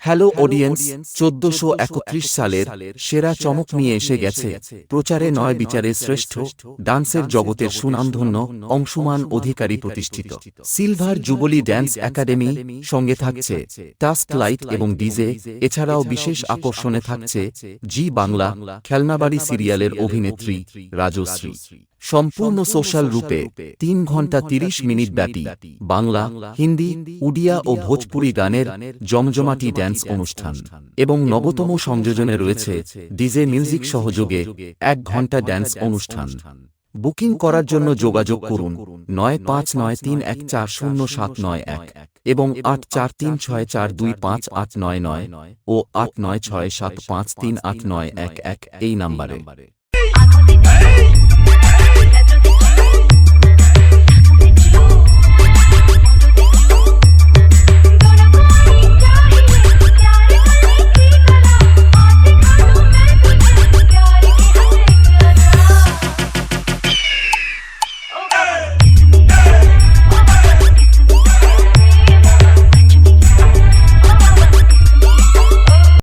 Hello audience, ১৪৩১ সালের সেরা চমক নিয়ে এসে গেছে। প্রচারে নয়, বিচারে শ্রেষ্ঠ। ডান্সের জগতের সুনামধন্য অংশুমান অধিকারী প্রতিষ্ঠিত সিলভার জুবলি ড্যান্স একাডেমি সঙ্গে থাকছে টাস্ক লাইট এবং ডিজে। এছাড়াও বিশেষ আকর্ষণে থাকছে জি বাংলা খেলনাবাড়ি সিরিয়ালের অভিনেত্রী রাজশ্রী। সম্পূর্ণ সোশ্যাল রূপে ৩ ঘন্টা ৩০ মিনিট ব্যাপী বাংলা, হিন্দি, উড়িয়া ও ভোজপুরি গানের জমজমাটি ড্যান্স অনুষ্ঠান এবং নবতম সংযোজনে রয়েছে ডিজে মিউজিক সহযোগে ১ ঘন্টা ড্যান্স অনুষ্ঠান। বুকিং করার জন্য যোগাযোগ করুন ৯৫৯৩১৪০৭৯১ এবং ৮৪৩৬৪২৫৮৯৯ ও ৮৯৬৭৫৩৮৯১১ এই নম্বরে।